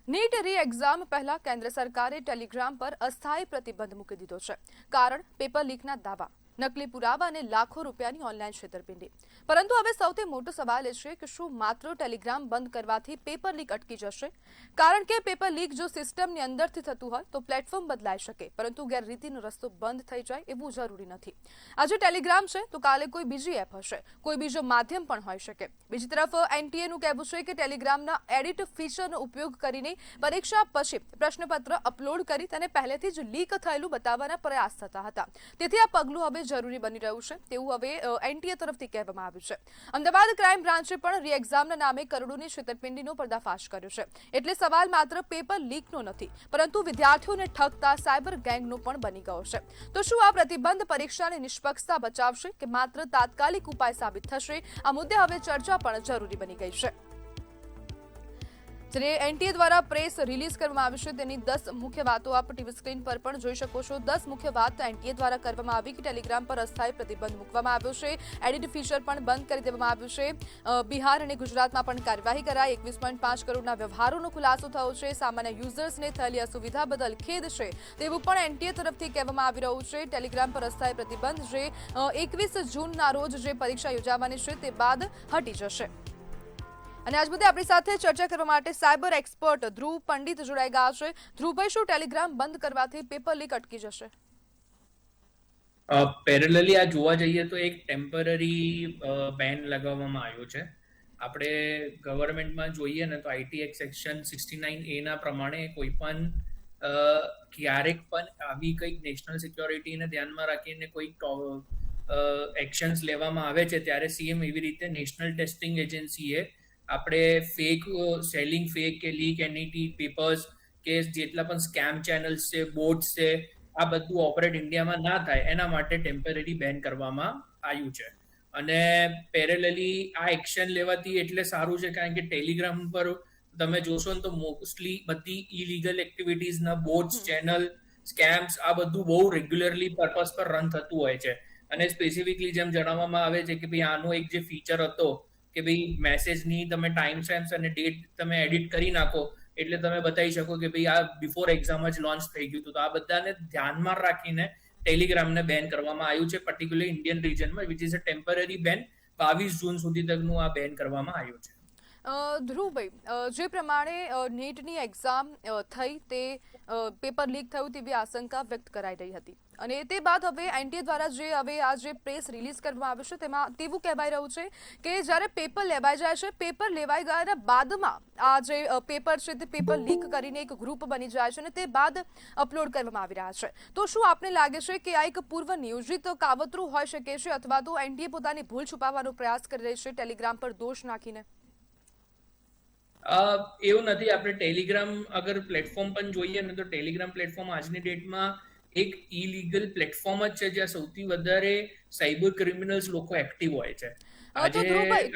NEET રી exam પહેલા કેન્દ્ર સરકારે ટેલિગ્રામ પર અસ્થાયી પ્રતિબંધ મૂકી દીધો છે. કારણ પેપર લીકના દાવા, નકલી પુરાવા અને લાખો રૂપિયાની ઓનલાઈન છેતરપિંડી. પરંતુ હવે સૌથી મોટો સવાલ એ છે કે શું માત્ર ટેલિગ્રામ બંધ કરવાથી પેપર લીક અટકી જશે? કારણ કે પેપર લીક જો સિસ્ટમની અંદરથી થતું હોય તો પ્લેટફોર્મ બદલાઈ શકે, પરંતુ ગેરરીતિનો રસ્તો બંધ થઈ જાય એવું જરૂરી નથી. આજે ટેલિગ્રામ છે તો કાલે કોઈ બીજી એપ હશે, કોઈ બીજો માધ્યમ પણ હોઈ શકે. બીજી તરફ એનટીએનું કહેવું છે કે ટેલિગ્રામના એડિટ ફીચરનો ઉપયોગ કરીને પરીક્ષા પછી પ્રશ્નપત્ર અપલોડ કરી તેને પહેલેથી જ લીક થયેલું બતાવવાના પ્રયાસ થતા હતા. તેથી આ પગલું હવે જરૂરી બની રહ્યું છે તેવું હવે એનટીએ તરફથી કહેવામાં આવ્યું છે. અમદાવાદ ક્રાઇમ બ્રાન્ચે પણ રી એક્ઝામના નામે કરોડોની છેતરપિંડીનો પર્દાફાશ કર્યો છે. એટલે સવાલ માત્ર પેપર લીકનો નથી, પરંતુ વિદ્યાર્થીઓને ઠગતા સાયબર ગેંગનો પણ બની ગયો છે. તો શું આ પ્રતિબંધ પરીક્ષાની નિષ્પક્ષતા બચાવશે કે માત્ર તાત્કાલિક ઉપાય સાબિત થશે? આ મુદ્દે હવે ચર્ચા પણ જરૂરી બની ગઈ છે. જે એનટીએ દ્વારા પ્રેસ રિલીઝ કરવામાં આવી છે તેની 10 મુખ્ય વાતો આપ ટીવી સ્ક્રીન પર પણ જોઈ શકો છો. 10 મુખ્ય વાત એનટીએ દ્વારા કરવામાં આવી કે ટેલિગ્રામ પર અસ્થાયી પ્રતિબંધ મૂકવામાં આવ્યો છે, એડિટ ફીચર પણ બંધ કરી દેવામાં આવ્યું છે. બિહાર અને ગુજરાતમાં પણ કાર્યવાહી કરાઈ. 21.5 કરોડના વ્યવહારોનો ખુલાસો થયો છે. સામાન્ય યુઝર્સને થયેલી અસુવિધા બદલ ખેદ છે તેવું પણ એનટીએ તરફથી કહેવામાં આવી રહ્યું છે. ટેલિગ્રામ પર અસ્થાયી પ્રતિબંધ જે 21 જૂનના રોજ જે પરીક્ષા યોજાવાની છે તે બાદ હટી જશે. અને આજ મુદ્દે આપણી સાથે ચર્ચા કરવા માટે સાયબર એક્સપર્ટ ધ્રુવ પંડિત જોડાઈ ગયા છે. ધ્રુવભાઈ, શું ટેલિગ્રામ બંધ કરવાથી પેપર લીક અટકી જશે? પેરેલલી આ જોવા જઈએ તો એક ટેમ્પરરી બેન લગાવવામાં આવ્યો છે. આપણે ગવર્મેન્ટમાં જોઈએ ને તો આઈટી એક્ટ સેક્શન 69A ના પ્રમાણે કોઈ પણ ક્યારેક પણ આવી કંઈક નેશનલ સિક્યોરિટીને ધ્યાનમાં રાખીને કોઈક એક્શન્સ લેવામાં આવે છે ત્યારે સીએમ એવી રીતે નેશનલ ટેસ્ટિંગ એજન્સીએ આપણે ફેક સેલિંગ ફેક કે લીક એનઈટી પેપર્સ કે જેટલા પણ સ્કેમ ચેનલ્સ છે, બોટ્સ છે, આ બધું ઓપરેટ ઇન્ડિયામાં ના થાય એના માટે ટેમ્પરરી બેન કરવામાં આવ્યું છે. અને પેરેલલી આ એક્શન લેવાથી એટલે સારું છે કારણ કે ટેલિગ્રામ પર તમે જોશો ને તો મોસ્ટલી બધી ઇલીગલ એક્ટિવિટીઝના બોટ્સ, ચેનલ, સ્કેમ્સ આ બધું બહુ રેગ્યુલરલી પર્પઝ પર રન થતું હોય છે. અને સ્પેસિફિકલી જેમ જણાવવામાં આવે છે કે ભાઈ આનો એક જે ફીચર હતો કે ભાઈ મેસેજની તમે ટાઈમ સ્ટેમ્પ્સ અને ડેટ તમે એડિટ કરી નાખો એટલે તમે બતાવી શકો કે ભાઈ આ બિફોર એક્ઝામ જ લોન્ચ થઈ ગયું હતું. તો આ બધાને ધ્યાનમાં રાખીને ટેલિગ્રામને બેન કરવામાં આવ્યું છે, પર્ટિક્યુલર ઇન્ડિયન રીજનમાં, which is a temporary ban. 22 જૂન સુધી તકનું આ બેન કરવામાં આવ્યું છે. ધ્રુવભાઈ, જે પ્રમાણે નીટની એક્ઝામ થઈ તે પેપર લીક થયું તેવી આશંકા વ્યક્ત કરાઈ રહી હતી અને તે બાદ હવે એનટીએ દ્વારા આ જે પ્રેસ રિલીઝ કરવામાં આવ્યું છે તેમાં તેવું કહેવાય રહ્યું છે કે જ્યારે પેપર લેવાઈ જાય છે, પેપર લેવાઈ ગયા બાદમાં આ જે પેપર છે તે પેપર લીક કરીને એક ગ્રુપ બની જાય છે અને તે બાદ અપલોડ કરવામાં આવી રહ્યા છે. તો શું આપને લાગે છે કે આ એક પૂર્વ નિયોજિત કાવતરું હોઈ શકે છે અથવા તો એનટીએ પોતાની ભૂલ છુપાવવાનો પ્રયાસ કરી રહી છે ટેલિગ્રામ પર દોષ નાખીને? એવું નથી. આપણે ટેલિગ્રામ અગર પ્લેટફોર્મ પણ જોઈએ ને તો ટેલિગ્રામ પ્લેટફોર્મ આજની ડેટમાં એક ઇલીગલ પ્લેટફોર્મ જ છે જ્યાં સૌથી વધારે સાયબર ક્રિમિનલ્સ લોકો એક્ટિવ હોય છે. તો ધ્રુવભાઈ,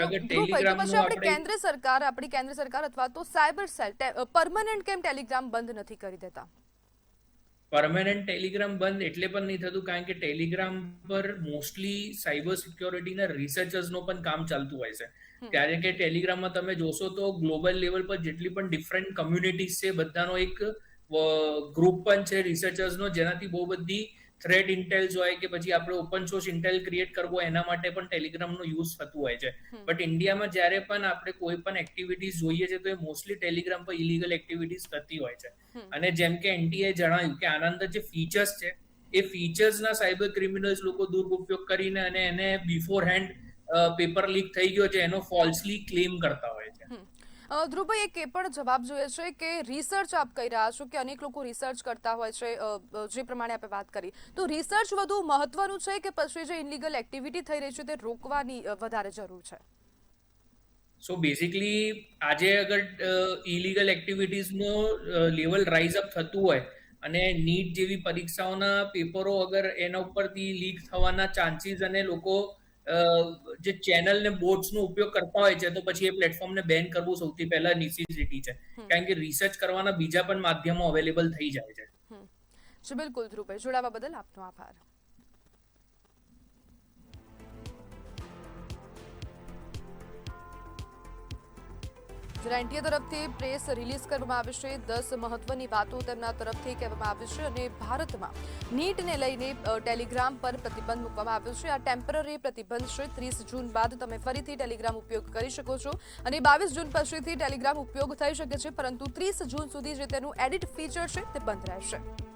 પછી આપણે કેન્દ્ર સરકાર અથવા તો સાયબર સેલ પરમનન્ટ કેમ ટેલિગ્રામ બંધ નથી કરી દેતા? પરમેનન્ટ ટેલિગ્રામ બંધ એટલે પણ નહીં થતું કારણ કે ટેલિગ્રામ પર મોસ્ટલી સાયબર સિક્યોરિટીના રિસર્ચર્સનો પણ કામ ચાલતું હોય છે. ત્યારે કે ટેલિગ્રામમાં તમે જોશો તો ગ્લોબલ લેવલ પર જેટલી પણ ડિફરન્ટ કમ્યુનિટીઝ છે બધાનો એક ગ્રુપ પણ છે રિસર્ચર્સનો, જેનાથી બહુ બધી થ્રેટ ઇન્ટેલ્સ હોય કે પછી આપણે ઓપન સોર્સ ઇન્ટેલ ક્રિએટ કરવો એના માટે પણ ટેલિગ્રામનો યુઝ થતું હોય છે. બટ ઇન્ડિયામાં જ્યારે પણ આપણે કોઈ પણ એક્ટિવિટીઝ જોઈએ છે તો એ મોસ્ટલી ટેલિગ્રામ પર ઇલીગલ એક્ટિવિટીઝ થતી હોય છે. અને જેમ કે એનટીએ જણાવ્યું કે આના અંદર જે ફીચર્સ છે એ ફીચર્સના સાયબર ક્રિમિનલ્સ લોકો દુરુપયોગ કરીને અને એને બિફોર હેન્ડ પેપર લીક થઈ ગયો છે એનો ફોલ્સલી ક્લેમ કરતા હોય છે. ધ્રુવભાઈ, એક એ પણ જવાબ જોઈએ છે કે રિસર્ચ આપ કહી રહ્યા છો કે અનેક લોકો રિસર્ચ કરતા હોય છે, જે પ્રમાણે આપણે વાત કરી, તો રિસર્ચ વધુ મહત્વનું છે કે પછી જે ઇલીગલ એક્ટિવિટી થઈ રહી છે તે રોકવાની વધારે જરૂર છે? સો બેઝિકલી આજે અગર ઇલીગલ એક્ટિવિટીઝનો લેવલ રાઇઝ અપ થતું હોય અને નીટ જેવી પરીક્ષાઓના પેપરો અગર એના ઉપરથી લીક થવાના ચાન્સીસ અને લોકો જે ચેનલ ને બોટ્સનો ઉપયોગ કરતા હોય છે તો પછી એ પ્લેટફોર્મને બેન કરવું સૌથી પહેલા નેસેસિટી છે કારણ કે રિસર્ચ કરવાના બીજા પણ માધ્યમો અવેલેબલ થઈ જાય છે. બિલકુલ ધ્રુવભાઈ, જોડાવા બદલ આપનો આભાર. જેના એનટીએ તરફથી પ્રેસ રિલીઝ કરવામાં આવી છે. 10 મહત્વની વાતો તેમના તરફથી કહેવામાં આવી છે અને ભારતમાં નીટને લઈને ટેલિગ્રામ પર પ્રતિબંધ મૂકવામાં આવ્યો છે. આ ટેમ્પરરી પ્રતિબંધ છે. 30 જૂન બાદ તમે ફરીથી ટેલિગ્રામ ઉપયોગ કરી શકો છો અને 22 જૂન પછીથી ટેલિગ્રામ ઉપયોગ થઈ શકે છે, પરંતુ 30 જૂન સુધી જે તેનું એડિટ ફીચર છે તે બંધ રહેશે.